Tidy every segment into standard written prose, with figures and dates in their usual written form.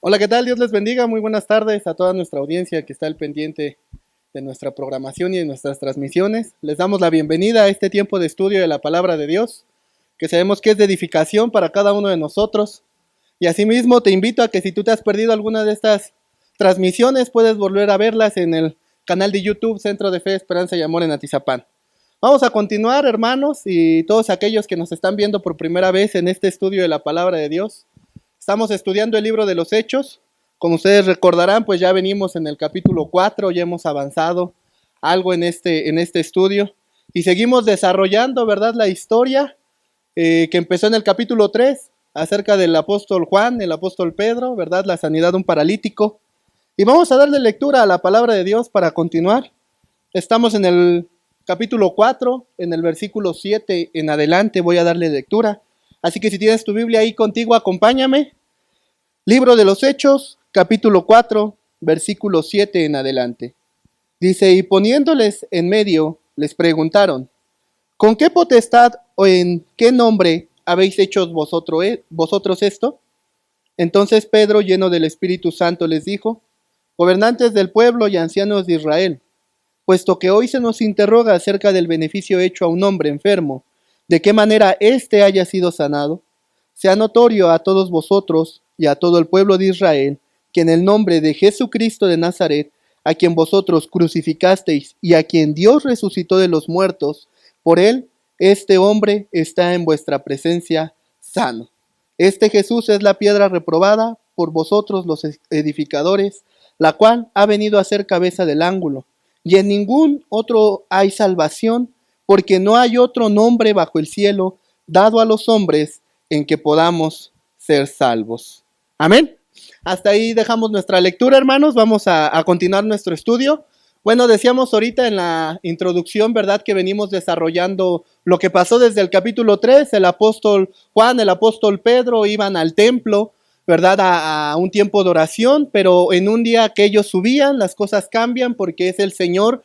Hola, ¿qué tal? Dios les bendiga. Muy buenas tardes a toda nuestra audiencia que está al pendiente de nuestra programación y de nuestras transmisiones. Les damos la bienvenida a este tiempo de estudio de la palabra de Dios, que sabemos que es de edificación para cada uno de nosotros. Y asimismo te invito a que si tú te has perdido alguna de estas transmisiones, puedes volver a verlas en el canal de YouTube Centro de Fe, Esperanza y Amor en Atizapán. Vamos a continuar, hermanos, y todos aquellos que nos están viendo por primera vez en este estudio de la palabra de Dios. Estamos estudiando el libro de los Hechos. Como ustedes recordarán, pues ya venimos en el capítulo 4, ya hemos avanzado algo en este estudio y seguimos desarrollando, ¿verdad?, la historia que empezó en el capítulo 3 acerca del apóstol Juan, el apóstol Pedro, ¿verdad?, la sanidad de un paralítico. Y vamos a darle lectura a la palabra de Dios para continuar. Estamos en el capítulo 4, en el versículo 7 en adelante voy a darle lectura. Así que si tienes tu Biblia ahí contigo, acompáñame. Libro de los Hechos, capítulo 4, versículo 7 en adelante. Dice, y poniéndoles en medio, les preguntaron, ¿con qué potestad o en qué nombre habéis hecho vosotros esto? Entonces Pedro, lleno del Espíritu Santo, les dijo, gobernantes del pueblo y ancianos de Israel, puesto que hoy se nos interroga acerca del beneficio hecho a un hombre enfermo, de qué manera éste haya sido sanado, sea notorio a todos vosotros y a todo el pueblo de Israel, que en el nombre de Jesucristo de Nazaret, a quien vosotros crucificasteis y a quien Dios resucitó de los muertos, por él, este hombre está en vuestra presencia sano. Este Jesús es la piedra reprobada por vosotros los edificadores, la cual ha venido a ser cabeza del ángulo. Y en ningún otro hay salvación, porque no hay otro nombre bajo el cielo dado a los hombres en que podamos ser salvos. Amén. Hasta ahí dejamos nuestra lectura, hermanos. Vamos a continuar nuestro estudio. Bueno, decíamos ahorita en la introducción, ¿verdad?, que venimos desarrollando lo que pasó desde el capítulo 3. El apóstol Juan, el apóstol Pedro iban al templo, ¿verdad?, a un tiempo de oración, pero en un día que ellos subían, las cosas cambian porque es el Señor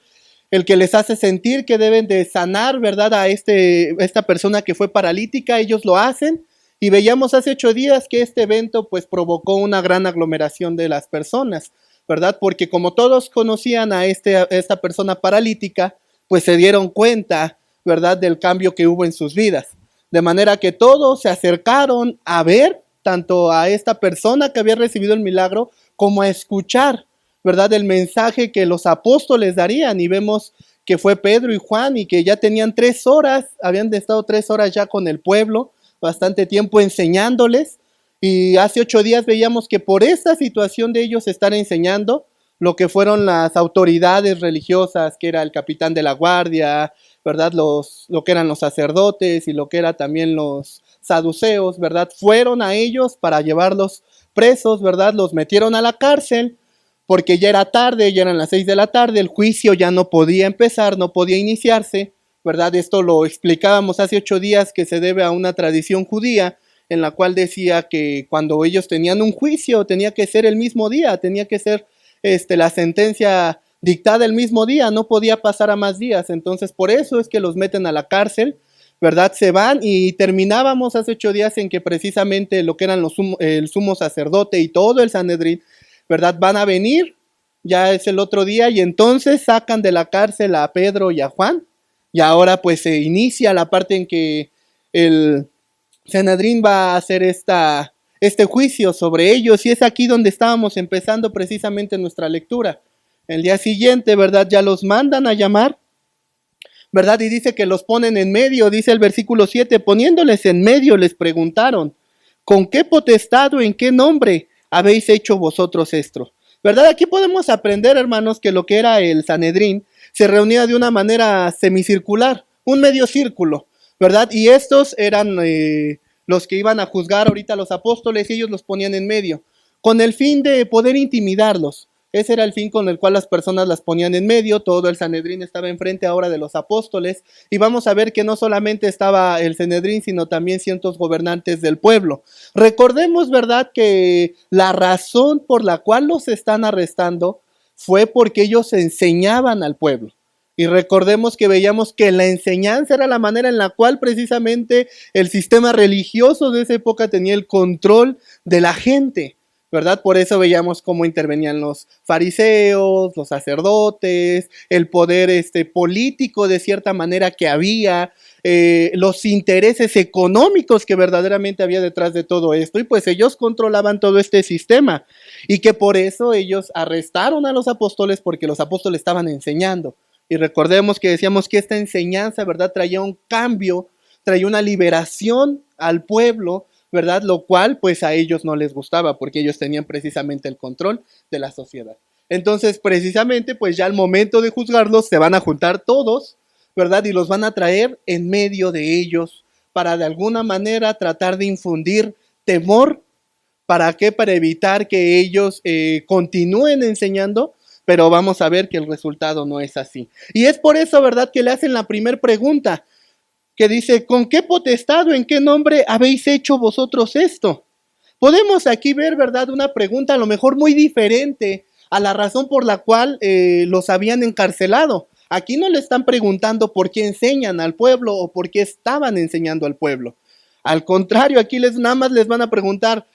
el que les hace sentir que deben de sanar, ¿verdad?, a esta persona que fue paralítica. Ellos lo hacen. Y veíamos hace 8 días que este evento pues provocó una gran aglomeración de las personas, ¿verdad? Porque como todos conocían a esta persona paralítica, pues se dieron cuenta, ¿verdad?, del cambio que hubo en sus vidas. De manera que todos se acercaron a ver tanto a esta persona que había recibido el milagro como a escuchar, ¿verdad?, el mensaje que los apóstoles darían. Y vemos que fue Pedro y Juan y que ya tenían 3 horas, habían estado 3 horas ya con el pueblo, bastante tiempo enseñándoles, y hace 8 días veíamos que por esta situación de ellos estar enseñando, lo que fueron las autoridades religiosas, que era el capitán de la guardia, ¿verdad?, lo que eran los sacerdotes y lo que era también los saduceos, ¿verdad?, fueron a ellos para llevarlos presos, ¿verdad?, los metieron a la cárcel, porque ya era tarde, ya eran las 6 de la tarde, el juicio ya no podía empezar, no podía iniciarse, ¿verdad? Esto lo explicábamos hace 8 días, que se debe a una tradición judía en la cual decía que cuando ellos tenían un juicio tenía que ser el mismo día, tenía que ser la sentencia dictada el mismo día, no podía pasar a más días. Entonces por eso es que los meten a la cárcel, ¿verdad? Se van y terminábamos hace 8 días en que precisamente lo que eran el sumo sacerdote y todo el Sanedrín, ¿verdad?, van a venir, ya es el otro día, y entonces sacan de la cárcel a Pedro y a Juan. Y ahora pues se inicia la parte en que el Sanedrín va a hacer este juicio sobre ellos, y es aquí donde estábamos empezando precisamente nuestra lectura. El día siguiente, ¿verdad?, ya los mandan a llamar, ¿verdad?, y dice que los ponen en medio, dice el versículo 7, poniéndoles en medio les preguntaron, ¿con qué potestad o en qué nombre habéis hecho vosotros esto? ¿Verdad? Aquí podemos aprender, hermanos, que lo que era el Sanedrín se reunía de una manera semicircular, un medio círculo, ¿verdad? Y estos eran los que iban a juzgar ahorita a los apóstoles, y ellos los ponían en medio, con el fin de poder intimidarlos. Ese era el fin con el cual las personas las ponían en medio. Todo el Sanedrín estaba enfrente ahora de los apóstoles, y vamos a ver que no solamente estaba el Sanedrín, sino también ciertos gobernantes del pueblo. Recordemos, ¿verdad?, que la razón por la cual los están arrestando fue porque ellos enseñaban al pueblo. Y recordemos que veíamos que la enseñanza era la manera en la cual precisamente el sistema religioso de esa época tenía el control de la gente, ¿verdad? Por eso veíamos cómo intervenían los fariseos, los sacerdotes, el poder político de cierta manera que había, los intereses económicos que verdaderamente había detrás de todo esto, y pues ellos controlaban todo este sistema, y que por eso ellos arrestaron a los apóstoles porque los apóstoles estaban enseñando. Y recordemos que decíamos que esta enseñanza, ¿verdad?, traía un cambio, traía una liberación al pueblo, ¿verdad? Lo cual pues a ellos no les gustaba porque ellos tenían precisamente el control de la sociedad. Entonces precisamente pues ya al momento de juzgarlos se van a juntar todos, ¿verdad? Y los van a traer en medio de ellos para de alguna manera tratar de infundir temor. ¿Para qué? Para evitar que ellos continúen enseñando, pero vamos a ver que el resultado no es así. Y es por eso, ¿verdad?, que le hacen la primera pregunta, que dice, ¿con qué potestad o en qué nombre habéis hecho vosotros esto? Podemos aquí ver, ¿verdad?, una pregunta a lo mejor muy diferente a la razón por la cual los habían encarcelado. Aquí no le están preguntando por qué enseñan al pueblo o por qué estaban enseñando al pueblo. Al contrario, aquí nada más les van a preguntar,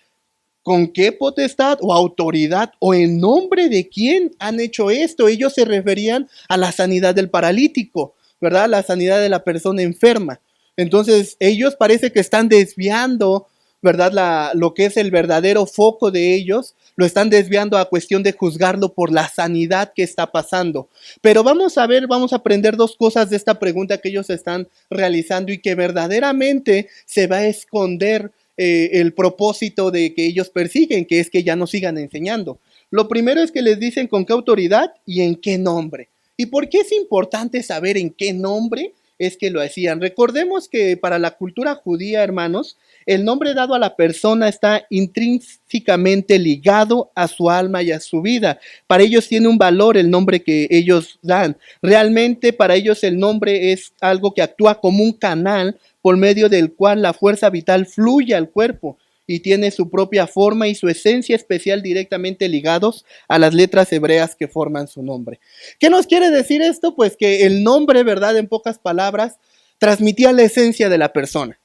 ¿con qué potestad o autoridad o en nombre de quién han hecho esto? Ellos se referían a la sanidad del paralítico, ¿verdad? La sanidad de la persona enferma. Entonces, ellos parece que están desviando, ¿verdad? Lo que es el verdadero foco de ellos, lo están desviando a cuestión de juzgarlo por la sanidad que está pasando. Pero vamos a ver, vamos a aprender dos cosas de esta pregunta que ellos están realizando y que verdaderamente se va a esconder el propósito de que ellos persiguen, que es que ya no sigan enseñando. Lo primero es que les dicen con qué autoridad y en qué nombre. ¿Y por qué es importante saber en qué nombre es que lo hacían? Recordemos que para la cultura judía, hermanos, el nombre dado a la persona está intrínsecamente ligado a su alma y a su vida. Para ellos tiene un valor el nombre que ellos dan. Realmente para ellos el nombre es algo que actúa como un canal por medio del cual la fuerza vital fluye al cuerpo y tiene su propia forma y su esencia especial directamente ligados a las letras hebreas que forman su nombre. ¿Qué nos quiere decir esto? Pues que el nombre, ¿verdad?, en pocas palabras, transmitía la esencia de la persona.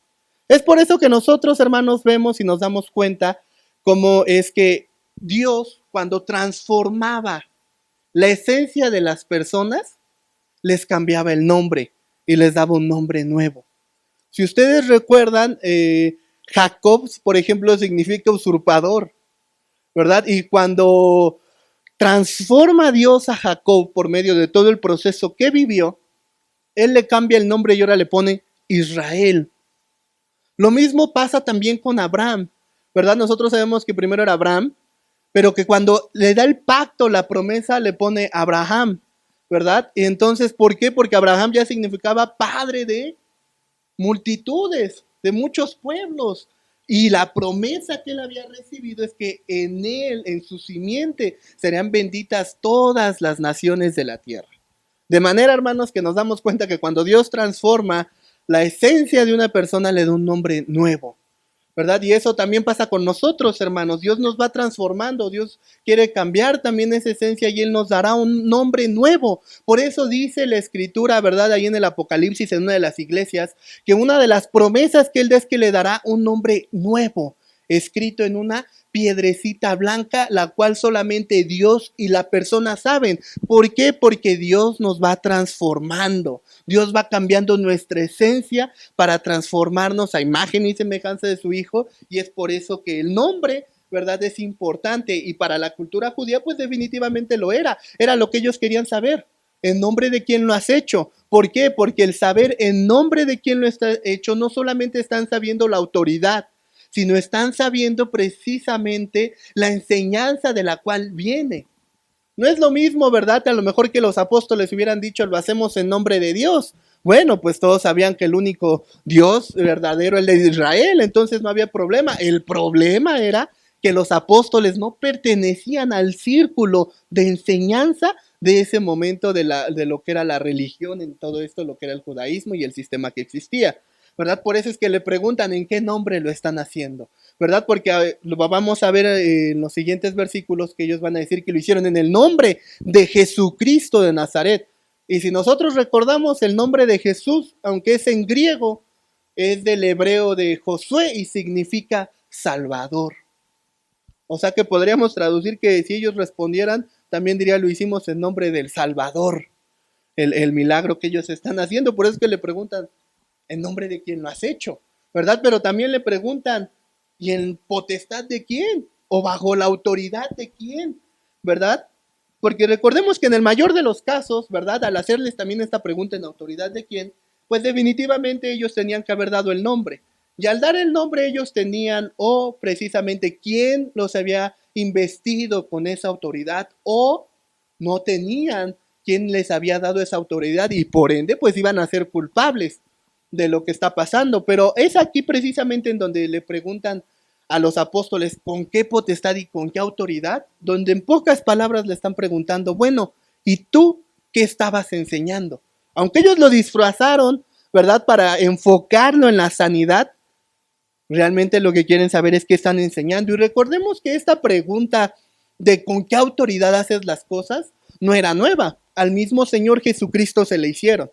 Es por eso que nosotros, hermanos, vemos y nos damos cuenta cómo es que Dios, cuando transformaba la esencia de las personas, les cambiaba el nombre y les daba un nombre nuevo. Si ustedes recuerdan, Jacob, por ejemplo, significa usurpador, ¿verdad? Y cuando transforma a Dios a Jacob por medio de todo el proceso que vivió, él le cambia el nombre y ahora le pone Israel. Lo mismo pasa también con Abraham, ¿verdad? Nosotros sabemos que primero era Abraham, pero que cuando le da el pacto, la promesa, le pone Abraham, ¿verdad? Y entonces, ¿por qué? Porque Abraham ya significaba padre de multitudes, de muchos pueblos. Y la promesa que él había recibido es que en él, en su simiente, serían benditas todas las naciones de la tierra. De manera, hermanos, que nos damos cuenta que cuando Dios transforma la esencia de una persona, le da un nombre nuevo, ¿verdad? Y eso también pasa con nosotros, hermanos. Dios nos va transformando, Dios quiere cambiar también esa esencia y Él nos dará un nombre nuevo. Por eso dice la Escritura, ¿verdad?, ahí en el Apocalipsis, en una de las iglesias, que una de las promesas que Él da es que le dará un nombre nuevo, escrito en una piedrecita blanca, la cual solamente Dios y la persona saben. ¿Por qué? Porque Dios nos va transformando. Dios va cambiando nuestra esencia para transformarnos a imagen y semejanza de su Hijo, y es por eso que el nombre, ¿verdad?, es importante, y para la cultura judía pues definitivamente lo era lo que ellos querían saber. ¿En nombre de quién lo has hecho? ¿Por qué? Porque el saber en nombre de quién lo está hecho, no solamente están sabiendo la autoridad, sino están sabiendo precisamente la enseñanza de la cual viene. No es lo mismo, ¿verdad? A lo mejor que los apóstoles hubieran dicho, lo hacemos en nombre de Dios. Bueno, pues todos sabían que el único Dios verdadero es el de Israel, entonces no había problema. El problema era que los apóstoles no pertenecían al círculo de enseñanza de ese momento de lo que era la religión en todo esto, lo que era el judaísmo y el sistema que existía, ¿verdad? Por eso es que le preguntan en qué nombre lo están haciendo, ¿verdad? Porque lo vamos a ver en los siguientes versículos que ellos van a decir que lo hicieron en el nombre de Jesucristo de Nazaret. Y si nosotros recordamos el nombre de Jesús, aunque es en griego, es del hebreo de Josué y significa Salvador. O sea que podríamos traducir que si ellos respondieran, también diría, lo hicimos en nombre del Salvador, el milagro que ellos están haciendo. Por eso es que le preguntan, ¿en nombre de quién lo has hecho? ¿Verdad? Pero también le preguntan, ¿y en potestad de quién? ¿O bajo la autoridad de quién? ¿Verdad? Porque recordemos que en el mayor de los casos, ¿verdad? Al hacerles también esta pregunta, ¿en autoridad de quién? Pues definitivamente ellos tenían que haber dado el nombre. Y al dar el nombre ellos tenían o precisamente quién los había investido con esa autoridad o no tenían quién les había dado esa autoridad y por ende pues iban a ser culpables de lo que está pasando. Pero es aquí precisamente en donde le preguntan a los apóstoles con qué potestad y con qué autoridad, donde en pocas palabras le están preguntando, bueno, ¿y tú qué estabas enseñando? Aunque ellos lo disfrazaron, ¿verdad? Para enfocarlo en la sanidad, realmente lo que quieren saber es qué están enseñando. Y recordemos que esta pregunta de con qué autoridad haces las cosas no era nueva. Al mismo Señor Jesucristo se le hicieron.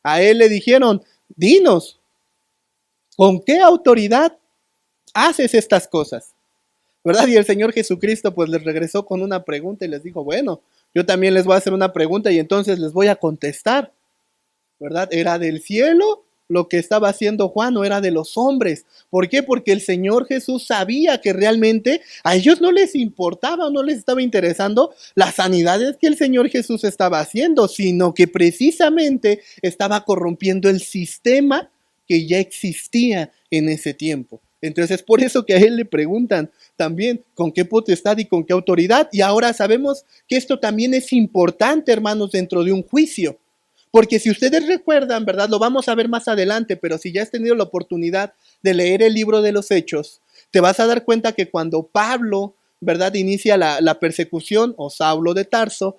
A él le dijeron, dinos, ¿con qué autoridad haces estas cosas? ¿Verdad? Y el Señor Jesucristo pues les regresó con una pregunta y les dijo, bueno, yo también les voy a hacer una pregunta y entonces les voy a contestar. ¿Verdad? ¿Era del cielo lo que estaba haciendo Juan o era de los hombres? ¿Por qué? Porque el Señor Jesús sabía que realmente a ellos no les importaba, no les estaba interesando las sanidades que el Señor Jesús estaba haciendo, sino que precisamente estaba corrompiendo el sistema que ya existía en ese tiempo. Entonces, por eso que a él le preguntan también con qué potestad y con qué autoridad. Y ahora sabemos que esto también es importante, hermanos, dentro de un juicio. Porque si ustedes recuerdan, ¿verdad? Lo vamos a ver más adelante, pero si ya has tenido la oportunidad de leer el libro de los Hechos, te vas a dar cuenta que cuando Pablo, ¿verdad? Inicia la persecución, o Saulo de Tarso,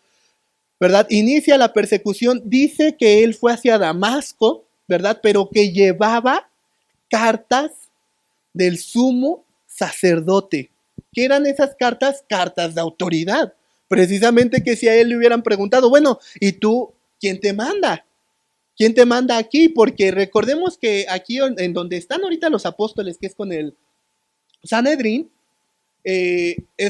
¿verdad? Inicia la persecución, dice que él fue hacia Damasco, ¿verdad? Pero que llevaba cartas del sumo sacerdote. ¿Qué eran esas cartas? Cartas de autoridad. Precisamente que si a él le hubieran preguntado, bueno, ¿y tú quién te manda? ¿Quién te manda aquí? Porque recordemos que aquí en donde están ahorita los apóstoles, que es con el Sanedrín,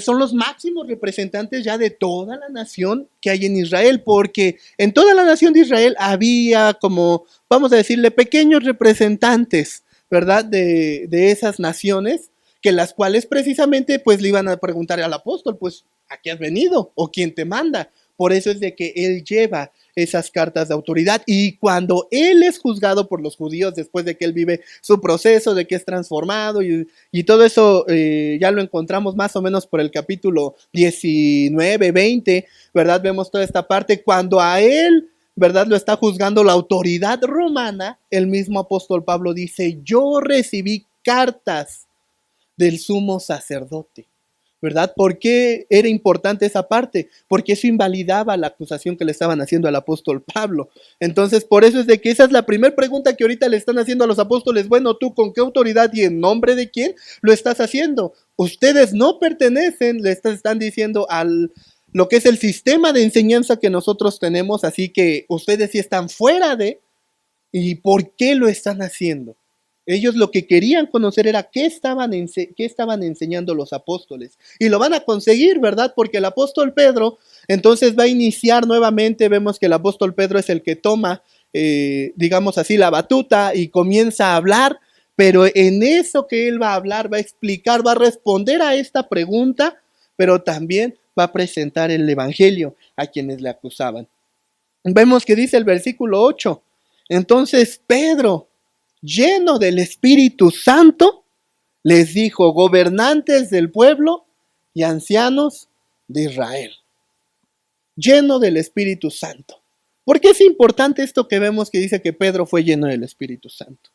son los máximos representantes ya de toda la nación que hay en Israel, porque en toda la nación de Israel había como, vamos a decirle, pequeños representantes, ¿verdad? De esas naciones, que las cuales precisamente pues le iban a preguntar al apóstol, pues, ¿a qué has venido? ¿O quién te manda? Por eso es de que él lleva esas cartas de autoridad y cuando él es juzgado por los judíos después de que él vive su proceso, de que es transformado y todo eso ya lo encontramos más o menos por el capítulo 19, 20, ¿verdad? Vemos toda esta parte cuando a él, ¿verdad? Lo está juzgando la autoridad romana, el mismo apóstol Pablo dice, yo recibí cartas del sumo sacerdote. ¿Verdad? ¿Por qué era importante esa parte? Porque eso invalidaba la acusación que le estaban haciendo al apóstol Pablo. Entonces, por eso es de que esa es la primera pregunta que ahorita le están haciendo a los apóstoles. Bueno, ¿tú con qué autoridad y en nombre de quién lo estás haciendo? Ustedes no pertenecen, le están diciendo al lo que es el sistema de enseñanza que nosotros tenemos, así que ustedes sí están fuera de, ¿y por qué lo están haciendo? Ellos lo que querían conocer era qué estaban enseñando los apóstoles. Y lo van a conseguir, ¿verdad? Porque el apóstol Pedro entonces va a iniciar nuevamente. Vemos que el apóstol Pedro es el que toma, digamos así, la batuta y comienza a hablar. Pero en eso que él va a hablar, va a explicar, va a responder a esta pregunta, pero también va a presentar el evangelio a quienes le acusaban. Vemos que dice el versículo 8. Entonces Pedro, lleno del Espíritu Santo, les dijo, gobernantes del pueblo y ancianos de Israel. Lleno del Espíritu Santo. ¿Por qué es importante esto que vemos que dice que Pedro fue lleno del Espíritu Santo?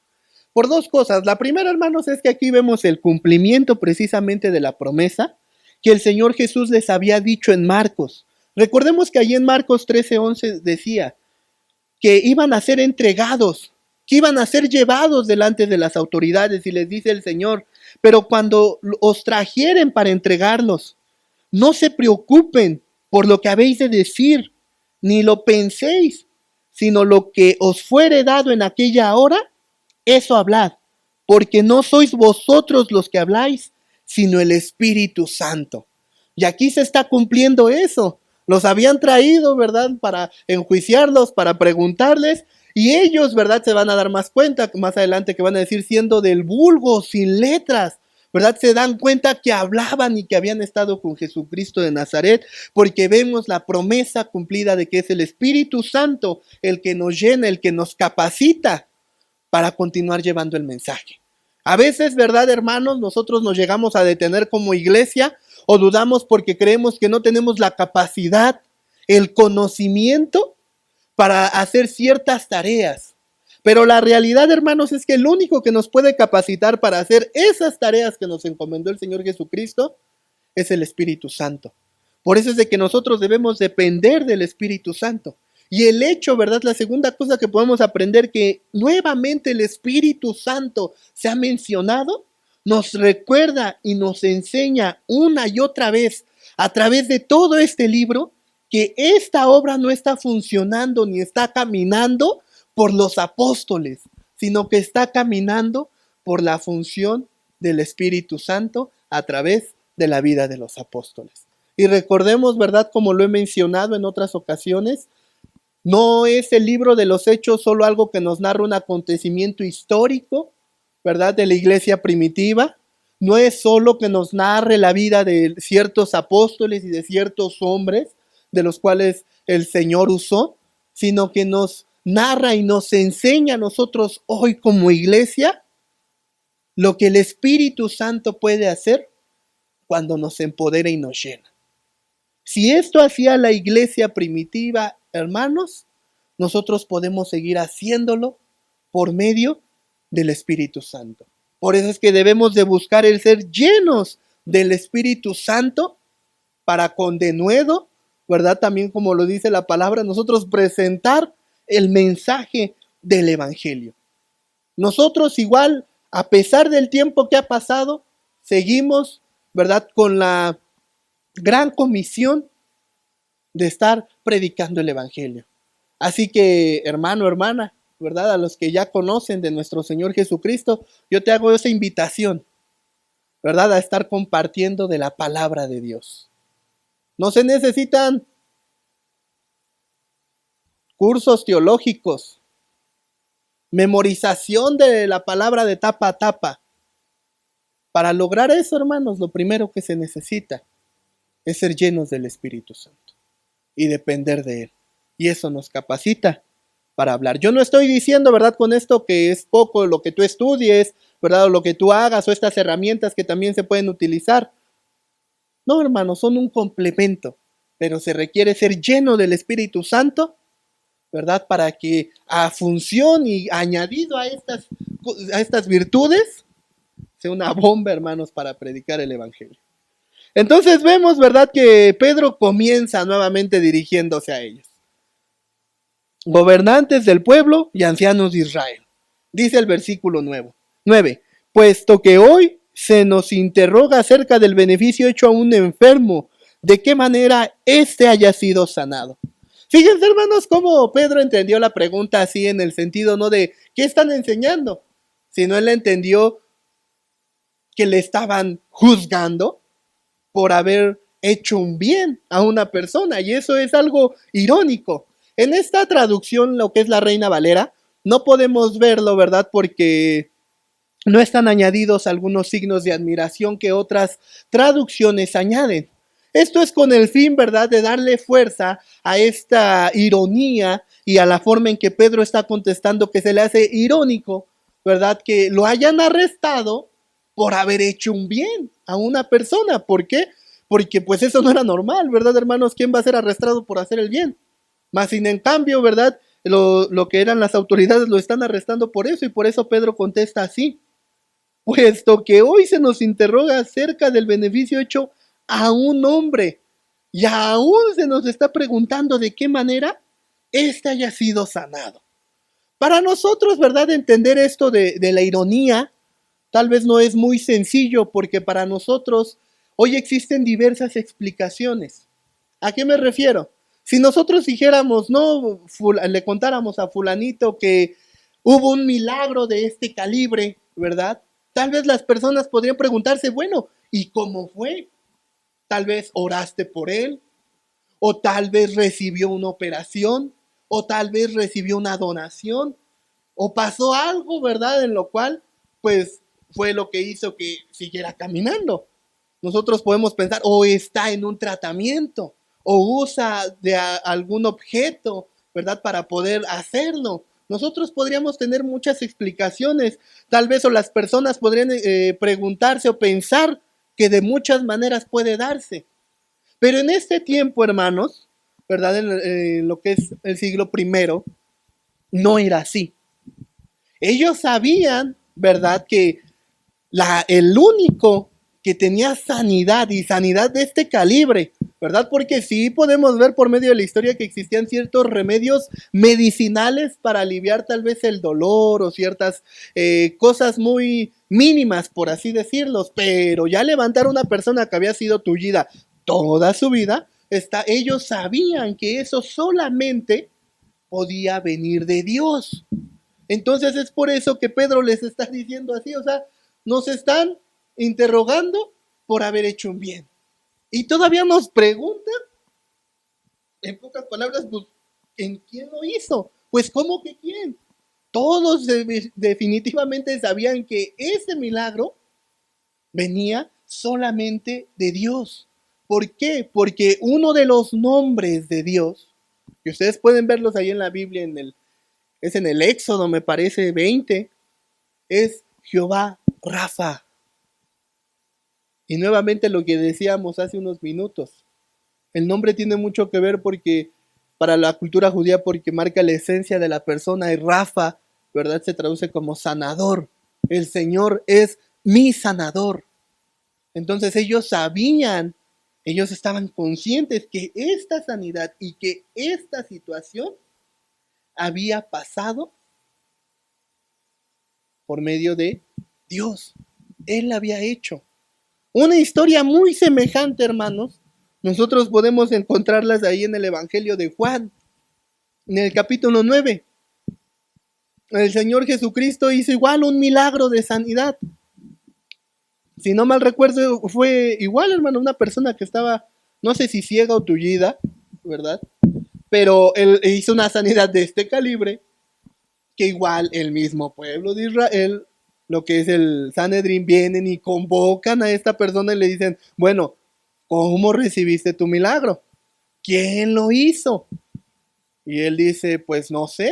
Por dos cosas. La primera, hermanos, es que aquí vemos el cumplimiento precisamente de la promesa que el Señor Jesús les había dicho en Marcos. Recordemos que allí en Marcos 13:11 decía que iban a ser entregados, que iban a ser llevados delante de las autoridades y les dice el Señor, pero cuando os trajeren para entregarlos, no se preocupen por lo que habéis de decir, ni lo penséis, sino lo que os fuere dado en aquella hora, eso hablad, porque no sois vosotros los que habláis, sino el Espíritu Santo. Y aquí se está cumpliendo eso. Los habían traído, ¿verdad?, para enjuiciarlos, para preguntarles, y ellos, ¿verdad?, se van a dar más cuenta más adelante que van a decir, siendo del vulgo, sin letras, ¿verdad?, se dan cuenta que hablaban y que habían estado con Jesucristo de Nazaret, porque vemos la promesa cumplida de que es el Espíritu Santo el que nos llena, el que nos capacita para continuar llevando el mensaje. A veces, ¿verdad, hermanos? Nosotros nos llegamos a detener como iglesia o dudamos porque creemos que no tenemos la capacidad, el conocimiento para hacer ciertas tareas. Pero la realidad, hermanos, es que el único que nos puede capacitar para hacer esas tareas que nos encomendó el Señor Jesucristo es el Espíritu Santo. Por eso es de que nosotros debemos depender del Espíritu Santo. Y el hecho, ¿verdad? La segunda cosa que podemos aprender, que nuevamente el Espíritu Santo se ha mencionado, nos recuerda y nos enseña una y otra vez a través de todo este libro que esta obra no está funcionando ni está caminando por los apóstoles, sino que está caminando por la función del Espíritu Santo a través de la vida de los apóstoles. Y recordemos, ¿verdad? Como lo he mencionado en otras ocasiones, no es el libro de los Hechos solo algo que nos narra un acontecimiento histórico, ¿verdad?, de la iglesia primitiva. No es solo que nos narre la vida de ciertos apóstoles y de ciertos hombres de los cuales el Señor usó, sino que nos narra y nos enseña a nosotros hoy como iglesia lo que el Espíritu Santo puede hacer cuando nos empodera y nos llena. Si esto hacía la iglesia primitiva, hermanos, nosotros podemos seguir haciéndolo por medio del Espíritu Santo. Por eso es que debemos de buscar el ser llenos del Espíritu Santo para con denuedo, ¿verdad? También como lo dice la palabra, nosotros presentar el mensaje del Evangelio. Nosotros igual, a pesar del tiempo que ha pasado, seguimos, ¿verdad?, con la gran comisión de estar predicando el Evangelio. Así que, hermano, hermana, ¿verdad?, a los que ya conocen de nuestro Señor Jesucristo, yo te hago esa invitación, ¿verdad?, a estar compartiendo de la palabra de Dios. No se necesitan cursos teológicos, memorización de la palabra de tapa a tapa. Para lograr eso, hermanos, lo primero que se necesita es ser llenos del Espíritu Santo y depender de Él. Y eso nos capacita para hablar. Yo no estoy diciendo, ¿verdad?, con esto que es poco lo que tú estudies, ¿verdad?, o lo que tú hagas, o estas herramientas que también se pueden utilizar. No, hermanos, son un complemento, pero se requiere ser lleno del Espíritu Santo, ¿verdad?, para que a función y añadido a estas virtudes, sea una bomba, hermanos, para predicar el Evangelio. Entonces vemos, ¿verdad?, que Pedro comienza nuevamente dirigiéndose a ellos. Gobernantes del pueblo y ancianos de Israel. Dice el versículo 9. Puesto que hoy se nos interroga acerca del beneficio hecho a un enfermo, de qué manera éste haya sido sanado. Fíjense, hermanos, cómo Pedro entendió la pregunta así en el sentido no de ¿qué están enseñando?, sino él entendió que le estaban juzgando por haber hecho un bien a una persona, y eso es algo irónico. En esta traducción, lo que es la Reina Valera, no podemos verlo, ¿verdad?, porque no están añadidos algunos signos de admiración que otras traducciones añaden. Esto es con el fin, ¿verdad?, de darle fuerza a esta ironía y a la forma en que Pedro está contestando, que se le hace irónico, ¿verdad?, que lo hayan arrestado por haber hecho un bien a una persona. ¿Por qué? Porque pues eso no era normal, ¿verdad, hermanos? ¿Quién va a ser arrestado por hacer el bien? Más sin en cambio, ¿verdad?, lo que eran las autoridades lo están arrestando por eso, y por eso Pedro contesta así. Puesto que hoy se nos interroga acerca del beneficio hecho a un hombre, y aún se nos está preguntando de qué manera éste haya sido sanado. Para nosotros, ¿verdad?, entender esto de la ironía, tal vez no es muy sencillo, porque para nosotros hoy existen diversas explicaciones. ¿A qué me refiero? Si nosotros dijéramos, no, le contáramos a fulanito que hubo un milagro de este calibre, ¿verdad?, tal vez las personas podrían preguntarse, bueno, ¿Y cómo fue? Tal vez oraste por él, o tal vez recibió una operación, o tal vez recibió una donación, o pasó algo, ¿verdad? En lo cual, pues, fue lo que hizo que siguiera caminando. Nosotros podemos pensar, o está en un tratamiento, o usa de algún objeto, ¿verdad? Para poder hacerlo. Nosotros podríamos tener muchas explicaciones, tal vez, o las personas podrían preguntarse o pensar que de muchas maneras puede darse. Pero en este tiempo, hermanos, ¿verdad? En lo que es el siglo primero, no era así. Ellos sabían, ¿verdad? Que el único que tenía sanidad y sanidad de este calibre, ¿verdad? Porque sí podemos ver por medio de la historia que existían ciertos remedios medicinales para aliviar tal vez el dolor o ciertas cosas muy mínimas, por así decirlos, pero ya levantar a una persona que había sido tullida toda su vida, ellos sabían que eso solamente podía venir de Dios. Entonces es por eso que Pedro les está diciendo así, o sea, nos están interrogando por haber hecho un bien. Y todavía nos preguntan, en pocas palabras, pues, ¿en quién lo hizo? Pues, ¿cómo que quién? Todos definitivamente sabían que ese milagro venía solamente de Dios. ¿Por qué? Porque uno de los nombres de Dios, que ustedes pueden verlos ahí en la Biblia, es en el Éxodo, me parece, 20, es Jehová Rafa. Y nuevamente lo que decíamos hace unos minutos, el nombre tiene mucho que ver porque para la cultura judía, porque marca la esencia de la persona, y Rafa, ¿verdad? Se traduce como sanador. El Señor es mi sanador. Entonces ellos sabían, ellos estaban conscientes que esta sanidad y que esta situación había pasado por medio de Dios. Él la había hecho. Una historia muy semejante, hermanos. Nosotros podemos encontrarlas ahí en el Evangelio de Juan, en el capítulo 9. El Señor Jesucristo hizo igual un milagro de sanidad. Si no mal recuerdo, fue igual, hermano, una persona que estaba, no sé si ciega o tullida, ¿verdad? Pero él hizo una sanidad de este calibre, que igual el mismo pueblo de Israel, lo que es el Sanedrín, vienen y convocan a esta persona y le dicen, bueno, ¿cómo recibiste tu milagro? ¿Quién lo hizo? Y él dice, pues no sé,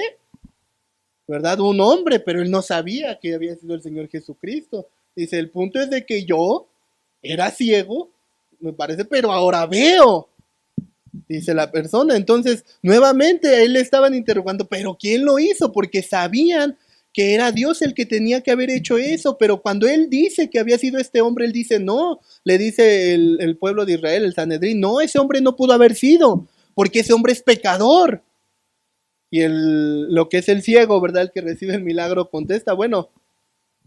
¿verdad? Un hombre, pero él no sabía que había sido el Señor Jesucristo. Dice, el punto es de que yo era ciego, me parece, pero ahora veo, dice la persona. Entonces, nuevamente a él le estaban interrogando, pero ¿quién lo hizo? Porque sabían que era Dios el que tenía que haber hecho eso, pero cuando él dice que había sido este hombre, él dice, no, le dice el pueblo de Israel, el Sanedrín, no, ese hombre no pudo haber sido, porque ese hombre es pecador. Y lo que es el ciego, ¿verdad? El que recibe el milagro contesta, bueno,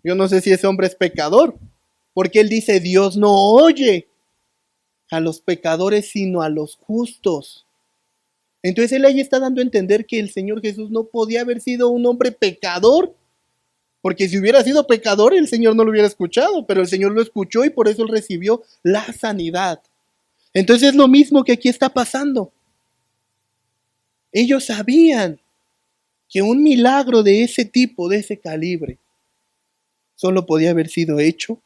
yo no sé si ese hombre es pecador, porque él dice, Dios no oye a los pecadores, sino a los justos. Entonces él ahí está dando a entender que el Señor Jesús no podía haber sido un hombre pecador, porque si hubiera sido pecador, el Señor no lo hubiera escuchado, pero el Señor lo escuchó y por eso él recibió la sanidad. Entonces es lo mismo que aquí está pasando. Ellos sabían que un milagro de ese tipo, de ese calibre, solo podía haber sido hecho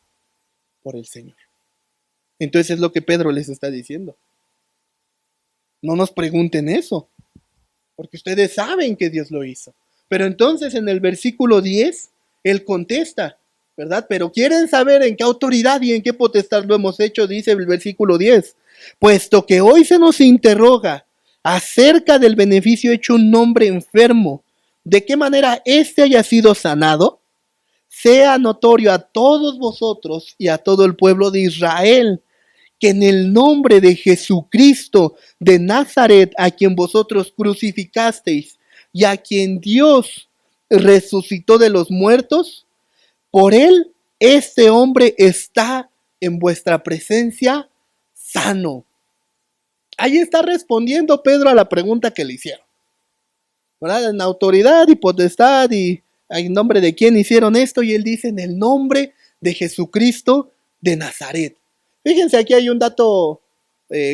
por el Señor. Entonces es lo que Pedro les está diciendo. No nos pregunten eso, porque ustedes saben que Dios lo hizo. Pero entonces en el versículo 10, él contesta, ¿verdad? Pero quieren saber en qué autoridad y en qué potestad lo hemos hecho, dice el versículo 10. Puesto que hoy se nos interroga acerca del beneficio hecho un hombre enfermo, de qué manera éste haya sido sanado, sea notorio a todos vosotros y a todo el pueblo de Israel, que en el nombre de Jesucristo de Nazaret, a quien vosotros crucificasteis y a quien Dios resucitó de los muertos, por él este hombre está en vuestra presencia sano. Ahí está respondiendo Pedro a la pregunta que le hicieron, ¿verdad? En autoridad y potestad y en nombre de quién hicieron esto, y él dice en el nombre de Jesucristo de Nazaret. Fíjense, aquí hay un dato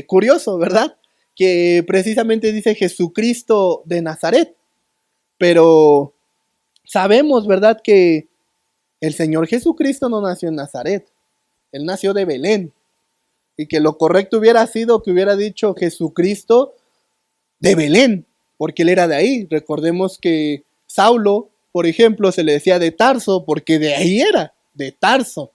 curioso, ¿verdad? Que precisamente dice Jesucristo de Nazaret, pero sabemos, ¿verdad? Que el Señor Jesucristo no nació en Nazaret, Él nació de Belén, y que lo correcto hubiera sido que hubiera dicho Jesucristo de Belén, porque Él era de ahí. Recordemos que Saulo, por ejemplo, se le decía de Tarso, porque de ahí era, de Tarso.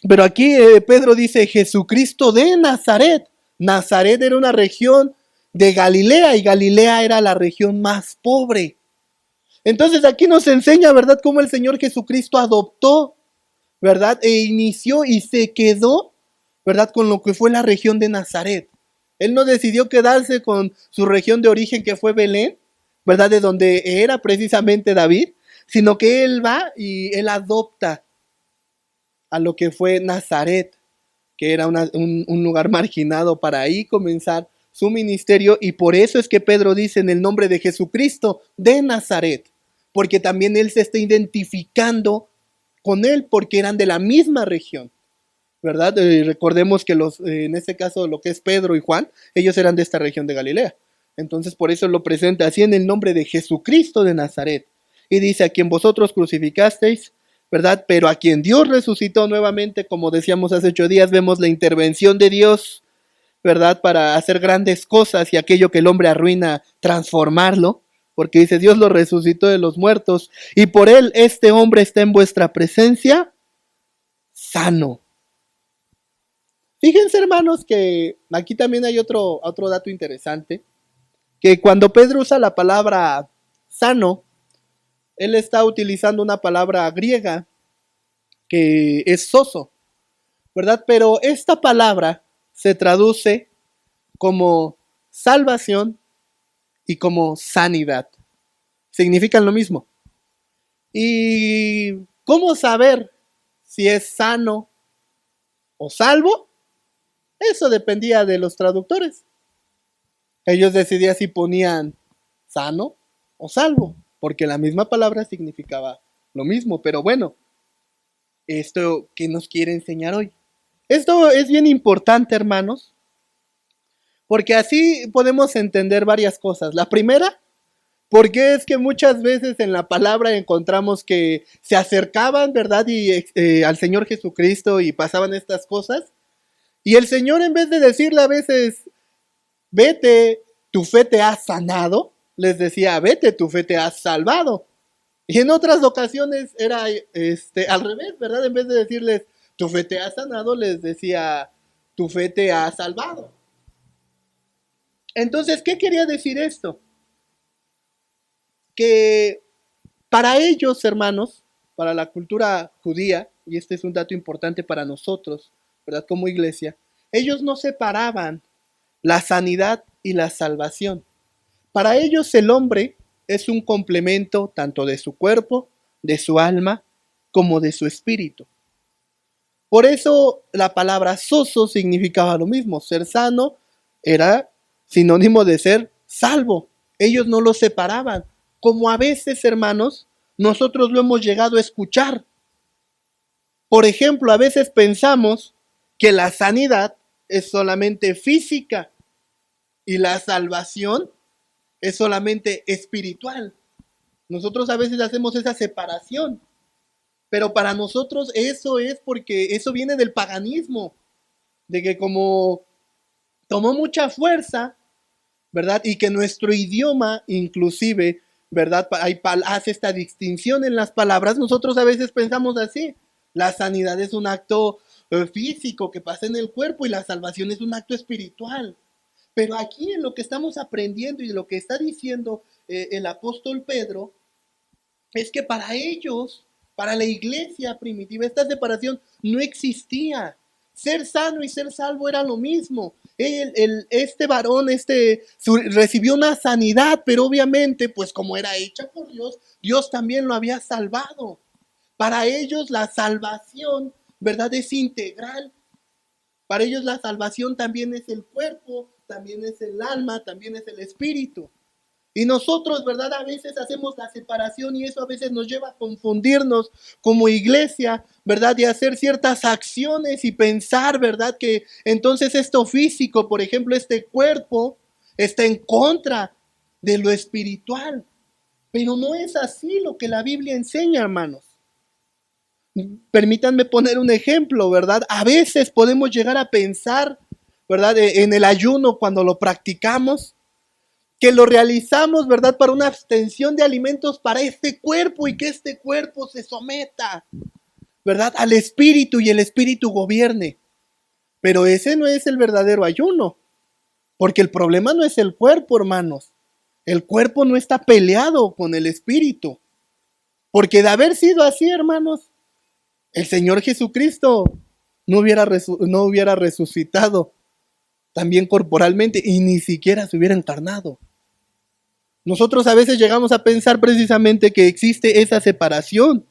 Pero aquí Pedro dice Jesucristo de Nazaret. Nazaret era una región de Galilea y Galilea era la región más pobre. Entonces aquí nos enseña, ¿verdad?, cómo el Señor Jesucristo adoptó, ¿verdad?, e inició y se quedó, ¿verdad?, con lo que fue la región de Nazaret. Él no decidió quedarse con su región de origen, que fue Belén, ¿verdad?, de donde era precisamente David, sino que él va y él adopta a lo que fue Nazaret, que era un lugar marginado, para ahí comenzar su ministerio. Y por eso es que Pedro dice en el nombre de Jesucristo de Nazaret, porque también él se está identificando con él, porque eran de la misma región, ¿verdad? Recordemos que en este caso lo que es Pedro y Juan, ellos eran de esta región de Galilea. Entonces por eso lo presenta así en el nombre de Jesucristo de Nazaret. Y dice, a quien vosotros crucificasteis, ¿verdad? Pero a quien Dios resucitó nuevamente, como decíamos hace 8 días, vemos la intervención de Dios, ¿verdad? Para hacer grandes cosas y aquello que el hombre arruina, transformarlo. Porque dice, Dios lo resucitó de los muertos y por él este hombre está en vuestra presencia sano. Fíjense, hermanos, que aquí también hay otro dato interesante, que cuando Pedro usa la palabra sano, él está utilizando una palabra griega que es soso, ¿verdad? Pero esta palabra se traduce como salvación y como sanidad. Significan lo mismo. ¿Y cómo saber si es sano o salvo? Eso dependía de los traductores. Ellos decidían si ponían sano o salvo, porque la misma palabra significaba lo mismo. Pero bueno, esto que nos quiere enseñar hoy. Esto es bien importante, hermanos, porque así podemos entender varias cosas. La primera, porque es que muchas veces en la palabra encontramos que se acercaban, ¿verdad?, y al Señor Jesucristo y pasaban estas cosas. Y el Señor, en vez de decirle a veces, vete, tu fe te ha sanado, les decía, vete, tu fe te ha salvado. Y en otras ocasiones era al revés, ¿verdad? En vez de decirles, tu fe te ha sanado, les decía, tu fe te ha salvado. Entonces, ¿qué quería decir esto? Que para ellos, hermanos, para la cultura judía, y este es un dato importante para nosotros, ¿verdad? Como iglesia, ellos no separaban la sanidad y la salvación. Para ellos el hombre es un complemento tanto de su cuerpo, de su alma, como de su espíritu. Por eso la palabra soso significaba lo mismo. Ser sano era sinónimo de ser salvo. Ellos no lo separaban. Como a veces, hermanos, nosotros lo hemos llegado a escuchar. Por ejemplo, a veces pensamos que la sanidad es solamente física y la salvación es solamente espiritual. Nosotros a veces hacemos esa separación, pero para nosotros eso es porque eso viene del paganismo, de que como tomó mucha fuerza, ¿verdad? Y que nuestro idioma inclusive, ¿verdad? Hace esta distinción en las palabras. Nosotros a veces pensamos así, la sanidad es un acto físico que pasa en el cuerpo y la salvación es un acto espiritual. Pero aquí en lo que estamos aprendiendo y lo que está diciendo el apóstol Pedro, es que para ellos, para la iglesia primitiva, esta separación no existía. Ser sano y ser salvo era lo mismo. Este varón recibió una sanidad, pero obviamente, pues como era hecha por Dios, Dios también lo había salvado. Para ellos la salvación, ¿verdad?, es integral. Para ellos la salvación también es el cuerpo, también es el alma, también es el espíritu. Y nosotros, ¿verdad? A veces hacemos la separación y eso a veces nos lleva a confundirnos como iglesia, ¿verdad? Y hacer ciertas acciones y pensar, ¿verdad? Que entonces esto físico, por ejemplo, este cuerpo, está en contra de lo espiritual. Pero no es así lo que la Biblia enseña, hermanos. Permítanme poner un ejemplo, ¿verdad? A veces podemos llegar a pensar, ¿verdad? En el ayuno cuando lo practicamos, que lo realizamos, ¿verdad? Para una abstención de alimentos para este cuerpo y que este cuerpo se someta, ¿verdad? Al espíritu y el espíritu gobierne. Pero ese no es el verdadero ayuno, porque el problema no es el cuerpo, hermanos. El cuerpo no está peleado con el espíritu. Porque de haber sido así, hermanos, el Señor Jesucristo no hubiera resucitado también corporalmente y ni siquiera se hubiera encarnado. Nosotros a veces llegamos a pensar precisamente que existe esa separación.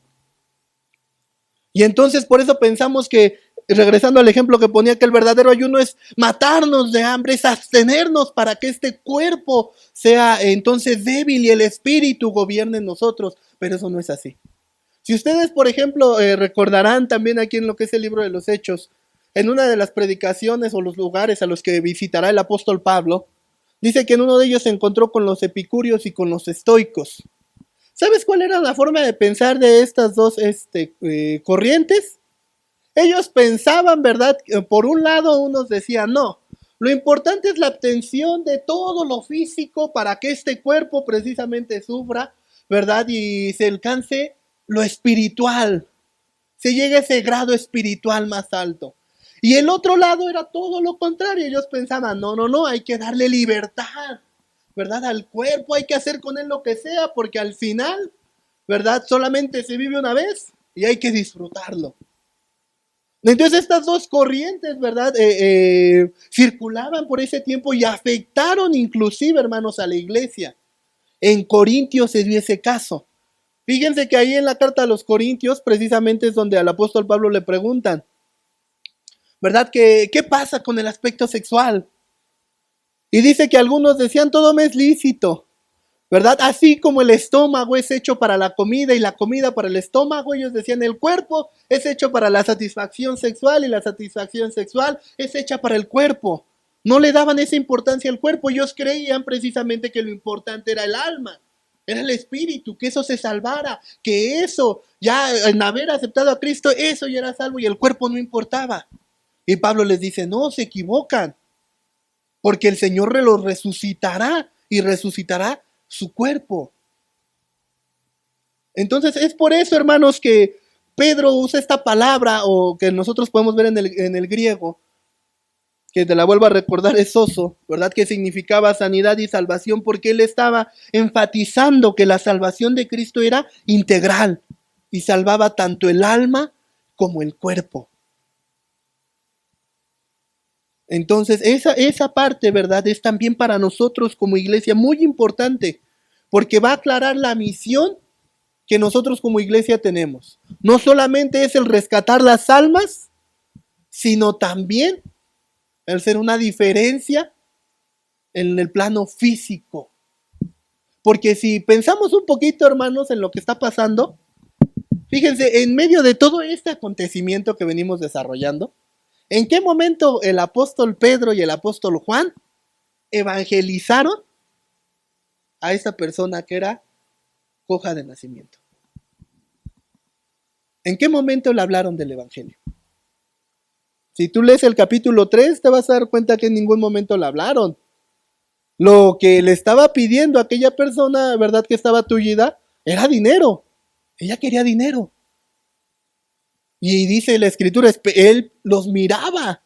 Y entonces por eso pensamos que, regresando al ejemplo que ponía, que el verdadero ayuno es matarnos de hambre, es abstenernos para que este cuerpo sea entonces débil y el espíritu gobierne en nosotros. Pero eso no es así. Si ustedes, por ejemplo, recordarán también aquí en lo que es el libro de los Hechos, en una de las predicaciones o los lugares a los que visitará el apóstol Pablo, dice que en uno de ellos se encontró con los epicúreos y con los estoicos. ¿Sabes cuál era la forma de pensar de estas dos corrientes? Ellos pensaban, ¿verdad? Por un lado, unos decían, no, lo importante es la obtención de todo lo físico para que este cuerpo precisamente sufra, ¿verdad? Y se alcance lo espiritual, se llegue a ese grado espiritual más alto. Y el otro lado era todo lo contrario. Ellos pensaban, no, no, no, hay que darle libertad, ¿verdad? Al cuerpo, hay que hacer con él lo que sea, porque al final, ¿verdad? Solamente se vive una vez y hay que disfrutarlo. Entonces estas dos corrientes, ¿verdad? Circulaban por ese tiempo y afectaron inclusive, hermanos, a la iglesia. En Corintios se dio ese caso. Fíjense que ahí en la carta a los Corintios precisamente es donde al apóstol Pablo le preguntan, ¿verdad? ¿Qué pasa con el aspecto sexual? Y dice que algunos decían, todo me es lícito, ¿verdad? Así como el estómago es hecho para la comida y la comida para el estómago, ellos decían, el cuerpo es hecho para la satisfacción sexual y la satisfacción sexual es hecha para el cuerpo. No le daban esa importancia al cuerpo, ellos creían precisamente que lo importante era el alma. Era el espíritu, que eso se salvara, que eso, ya en haber aceptado a Cristo, eso ya era salvo y el cuerpo no importaba. Y Pablo les dice, no, se equivocan, porque el Señor los resucitará y resucitará su cuerpo. Entonces es por eso, hermanos, que Pedro usa esta palabra, o que nosotros podemos ver en el griego, que te la vuelvo a recordar, es oso, ¿verdad? Que significaba sanidad y salvación, porque él estaba enfatizando que la salvación de Cristo era integral y salvaba tanto el alma como el cuerpo. Entonces, esa parte, ¿verdad? Es también para nosotros como iglesia muy importante, porque va a aclarar la misión que nosotros como iglesia tenemos. No solamente es el rescatar las almas, sino también el ser una diferencia en el plano físico. Porque si pensamos un poquito, hermanos, en lo que está pasando, fíjense, en medio de todo este acontecimiento que venimos desarrollando, ¿en qué momento el apóstol Pedro y el apóstol Juan evangelizaron a esa persona que era coja de nacimiento? ¿En qué momento le hablaron del evangelio? Si tú lees el capítulo 3, te vas a dar cuenta que en ningún momento le hablaron. Lo que le estaba pidiendo a aquella persona, ¿verdad? Que estaba tullida, era dinero. Ella quería dinero. Y dice la escritura, él los miraba,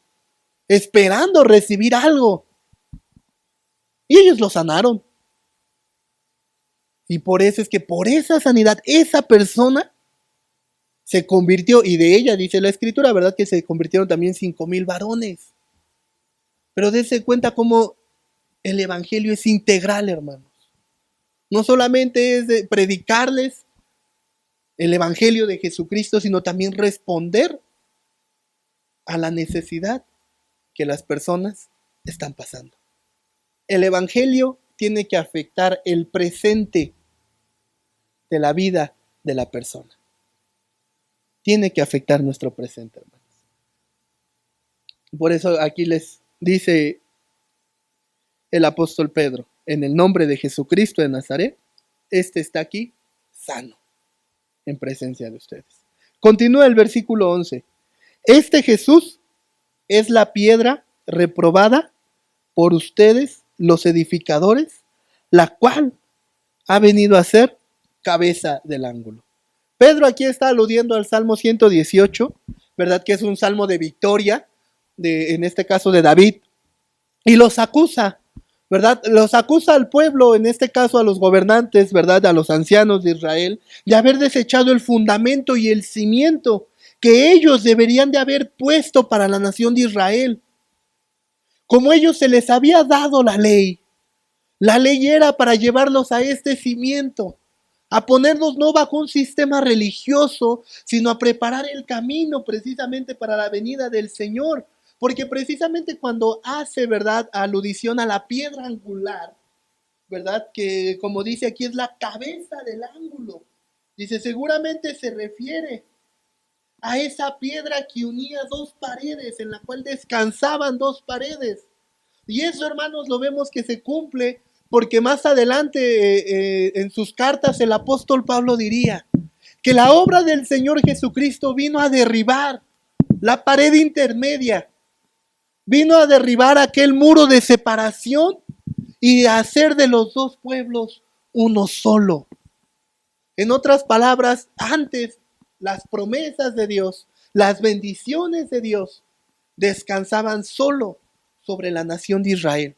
esperando recibir algo. Y ellos lo sanaron. Y por eso es que por esa sanidad, esa persona se convirtió, y de ella dice la escritura, ¿verdad? Que se convirtieron también 5,000 varones. Pero dése cuenta cómo el evangelio es integral, hermanos. No solamente es de predicarles el evangelio de Jesucristo, sino también responder a la necesidad que las personas están pasando. El evangelio tiene que afectar el presente de la vida de la persona. Tiene que afectar nuestro presente, hermanos. Por eso aquí les dice el apóstol Pedro, en el nombre de Jesucristo de Nazaret, este está aquí sano en presencia de ustedes. Continúa el versículo 11. Este Jesús es la piedra reprobada por ustedes, los edificadores, la cual ha venido a ser cabeza del ángulo. Pedro aquí está aludiendo al Salmo 118, ¿verdad? Que es un salmo de victoria, en este caso de David, y los acusa, ¿verdad? Los acusa al pueblo, en este caso a los gobernantes, ¿verdad? A los ancianos de Israel, de haber desechado el fundamento y el cimiento que ellos deberían de haber puesto para la nación de Israel. Como ellos se les había dado la ley era para llevarlos a este cimiento, a ponernos no bajo un sistema religioso, sino a preparar el camino precisamente para la venida del Señor. Porque precisamente cuando hace, ¿verdad?, alusión a la piedra angular, ¿verdad?, que como dice aquí es la cabeza del ángulo. Dice, seguramente se refiere a esa piedra que unía dos paredes, en la cual descansaban dos paredes. Y eso, hermanos, lo vemos que se cumple, porque más adelante en sus cartas el apóstol Pablo diría que la obra del Señor Jesucristo vino a derribar la pared intermedia, vino a derribar aquel muro de separación y a hacer de los dos pueblos uno solo. En otras palabras, antes las promesas de Dios, las bendiciones de Dios descansaban solo sobre la nación de Israel.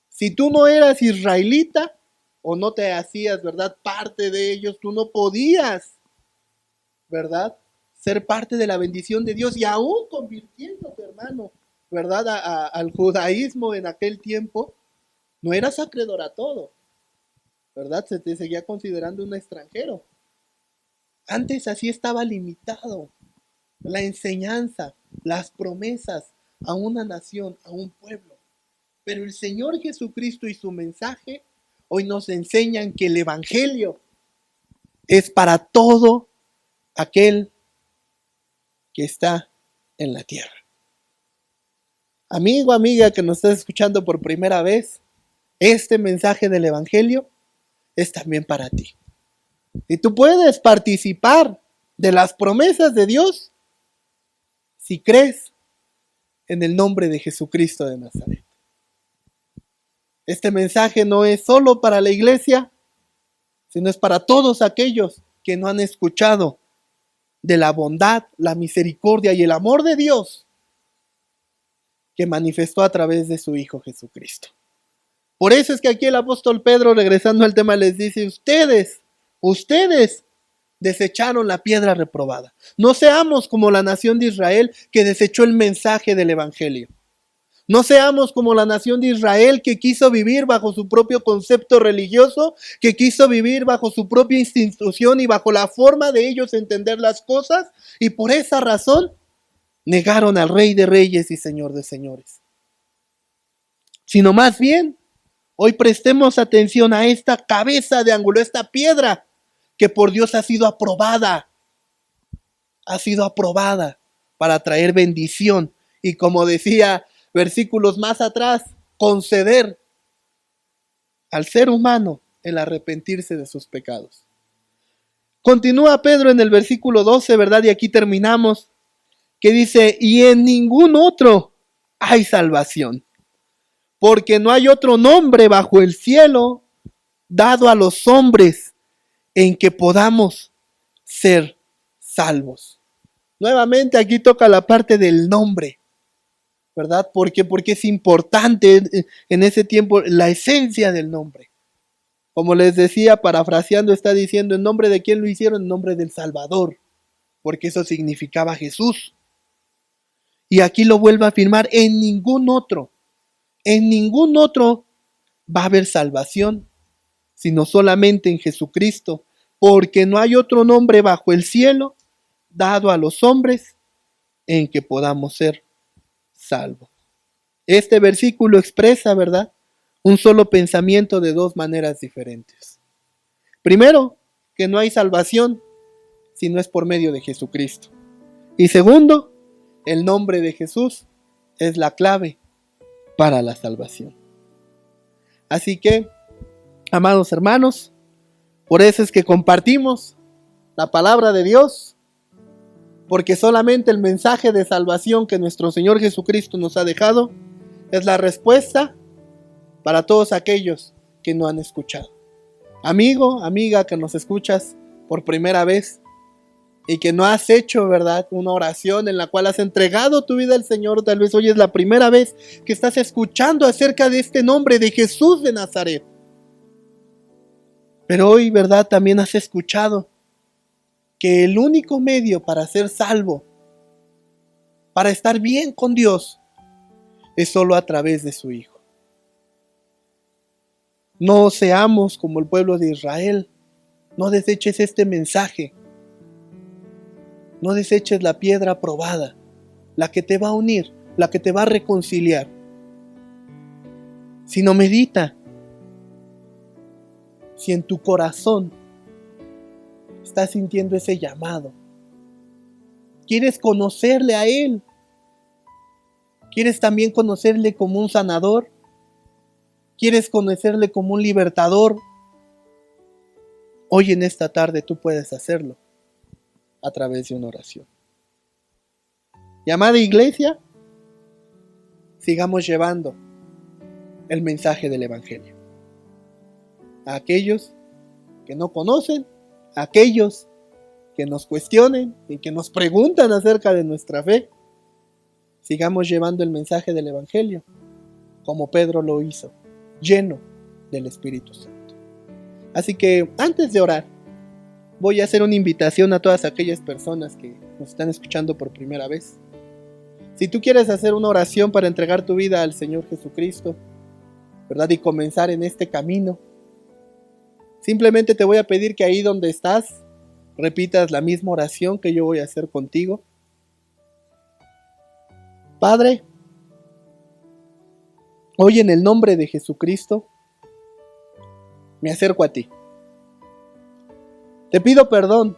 Si tú no eras israelita o no te hacías, ¿verdad?, parte de ellos, tú no podías, ¿verdad?, ser parte de la bendición de Dios, y aún convirtiéndote, hermano, ¿verdad?, al judaísmo en aquel tiempo, no eras acreedor a todo, ¿verdad? Se te seguía considerando un extranjero. Antes así estaba limitado la enseñanza, las promesas a una nación, a un pueblo. Pero el Señor Jesucristo y su mensaje hoy nos enseñan que el Evangelio es para todo aquel que está en la tierra. Amigo, amiga que nos estás escuchando por primera vez, este mensaje del Evangelio es también para ti. Y tú puedes participar de las promesas de Dios si crees en el nombre de Jesucristo de Nazaret. Este mensaje no es solo para la iglesia, sino es para todos aquellos que no han escuchado de la bondad, la misericordia y el amor de Dios que manifestó a través de su Hijo Jesucristo. Por eso es que aquí el apóstol Pedro, regresando al tema, les dice, ustedes desecharon la piedra reprobada. No seamos como la nación de Israel que desechó el mensaje del Evangelio. No seamos como la nación de Israel que quiso vivir bajo su propio concepto religioso, que quiso vivir bajo su propia institución y bajo la forma de ellos entender las cosas, y por esa razón negaron al Rey de Reyes y Señor de Señores. Sino más bien, hoy prestemos atención a esta cabeza de ángulo, esta piedra que por Dios ha sido aprobada para traer bendición y, como decía versículos más atrás, conceder al ser humano el arrepentirse de sus pecados. Continúa Pedro en el versículo 12, ¿verdad? Y aquí terminamos, que dice, y en ningún otro hay salvación, porque no hay otro nombre bajo el cielo dado a los hombres en que podamos ser salvos. Nuevamente aquí toca la parte del nombre, ¿verdad? Porque es importante en ese tiempo la esencia del nombre. Como les decía, parafraseando, está diciendo, ¿en nombre de quién lo hicieron? En nombre del Salvador, porque eso significaba Jesús. Y aquí lo vuelve a afirmar, en ningún otro va a haber salvación, sino solamente en Jesucristo, porque no hay otro nombre bajo el cielo dado a los hombres en que podamos ser salvos. Este versículo expresa, ¿verdad?, un solo pensamiento de dos maneras diferentes. Primero, que no hay salvación si no es por medio de Jesucristo. Y segundo, el nombre de Jesús es la clave para la salvación. Así que, amados hermanos, por eso es que compartimos la palabra de Dios, porque solamente el mensaje de salvación que nuestro Señor Jesucristo nos ha dejado es la respuesta para todos aquellos que no han escuchado. Amigo, amiga que nos escuchas por primera vez y que no has hecho, ¿verdad?, una oración en la cual has entregado tu vida al Señor, tal vez hoy es la primera vez que estás escuchando acerca de este nombre de Jesús de Nazaret. Pero hoy, ¿verdad?, también has escuchado que el único medio para ser salvo, para estar bien con Dios, es solo a través de su Hijo. No seamos como el pueblo de Israel. No deseches este mensaje. No deseches la piedra probada, la que te va a unir, la que te va a reconciliar. Sino medita si en tu corazón estás sintiendo ese llamado. ¿Quieres conocerle a Él? ¿Quieres también conocerle como un sanador? ¿Quieres conocerle como un libertador? Hoy en esta tarde tú puedes hacerlo a través de una oración. Y amada iglesia, sigamos llevando el mensaje del Evangelio a aquellos que no conocen, a aquellos que nos cuestionen y que nos preguntan acerca de nuestra fe. Sigamos llevando el mensaje del Evangelio como Pedro lo hizo, lleno del Espíritu Santo. Así que antes de orar, voy a hacer una invitación a todas aquellas personas que nos están escuchando por primera vez. Si tú quieres hacer una oración para entregar tu vida al Señor Jesucristo, ¿verdad?, y comenzar en este camino, simplemente te voy a pedir que ahí donde estás, repitas la misma oración que yo voy a hacer contigo. Padre, hoy en el nombre de Jesucristo, me acerco a ti. Te pido perdón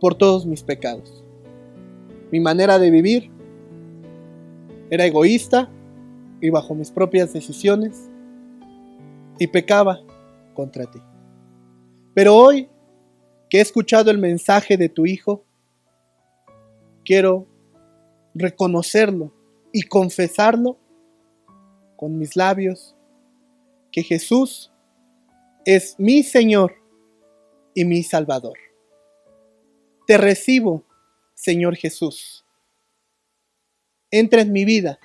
por todos mis pecados. Mi manera de vivir era egoísta y bajo mis propias decisiones y pecaba contra ti. Pero hoy que he escuchado el mensaje de tu Hijo, quiero reconocerlo y confesarlo con mis labios, que Jesús es mi Señor y mi Salvador. Te recibo, Señor Jesús. Entra en mi vida.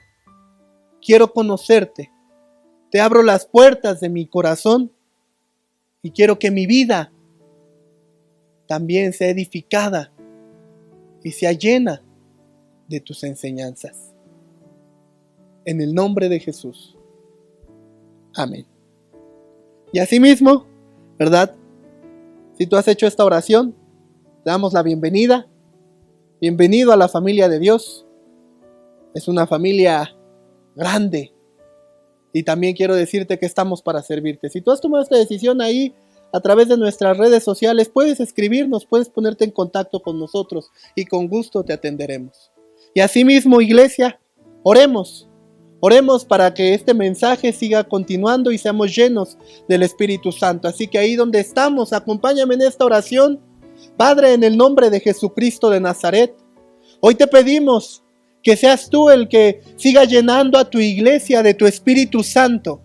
Quiero conocerte. Te abro las puertas de mi corazón y quiero que mi vida también sea edificada y sea llena de tus enseñanzas. En el nombre de Jesús. Amén. Y asimismo, ¿verdad?, si tú has hecho esta oración, te damos la bienvenida. Bienvenido a la familia de Dios. Es una familia grande. Y también quiero decirte que estamos para servirte. Si tú has tomado esta decisión ahí, a través de nuestras redes sociales, puedes escribirnos, puedes ponerte en contacto con nosotros y con gusto te atenderemos. Y asimismo, iglesia, oremos. Oremos para que este mensaje siga continuando y seamos llenos del Espíritu Santo. Así que ahí donde estamos, acompáñame en esta oración. Padre, en el nombre de Jesucristo de Nazaret, hoy te pedimos que seas tú el que siga llenando a tu iglesia de tu Espíritu Santo.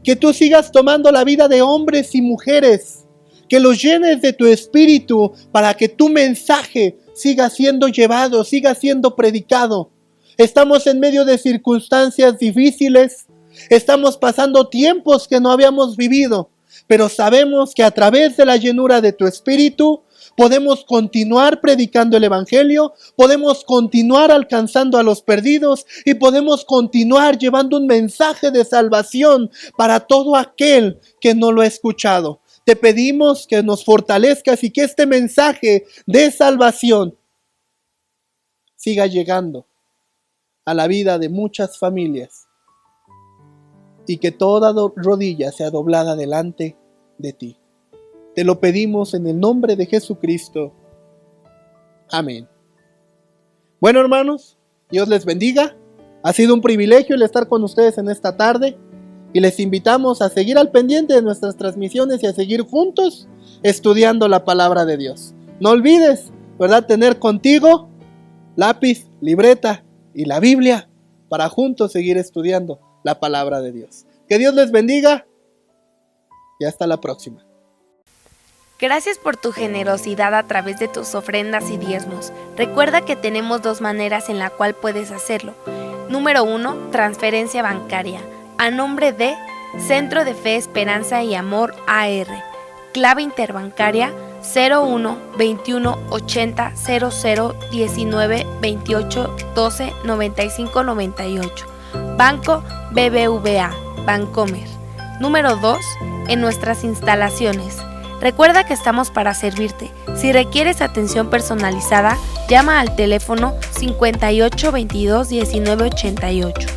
Que tú sigas tomando la vida de hombres y mujeres. Que los llenes de tu Espíritu para que tu mensaje siga siendo llevado, siga siendo predicado. Estamos en medio de circunstancias difíciles. Estamos pasando tiempos que no habíamos vivido. Pero sabemos que a través de la llenura de tu Espíritu podemos continuar predicando el Evangelio, podemos continuar alcanzando a los perdidos y podemos continuar llevando un mensaje de salvación para todo aquel que no lo ha escuchado. Te pedimos que nos fortalezcas y que este mensaje de salvación siga llegando a la vida de muchas familias y que toda rodilla sea doblada delante de ti. Te lo pedimos en el nombre de Jesucristo. Amén. Bueno, hermanos, Dios les bendiga. Ha sido un privilegio el estar con ustedes en esta tarde y les invitamos a seguir al pendiente de nuestras transmisiones y a seguir juntos estudiando la palabra de Dios. No olvides, ¿verdad?, tener contigo lápiz, libreta y la Biblia para juntos seguir estudiando la palabra de Dios. Que Dios les bendiga y hasta la próxima. Gracias por tu generosidad a través de tus ofrendas y diezmos. Recuerda que tenemos 2 maneras en la cual puedes hacerlo. Número 1, transferencia bancaria, a nombre de Centro de Fe, Esperanza y Amor AR. Clave interbancaria 01 21 80 00 19 28 12 95 98. Banco BBVA, Bancomer. Número 2, en nuestras instalaciones. Recuerda que estamos para servirte. Si requieres atención personalizada, llama al teléfono 58 22 19 88.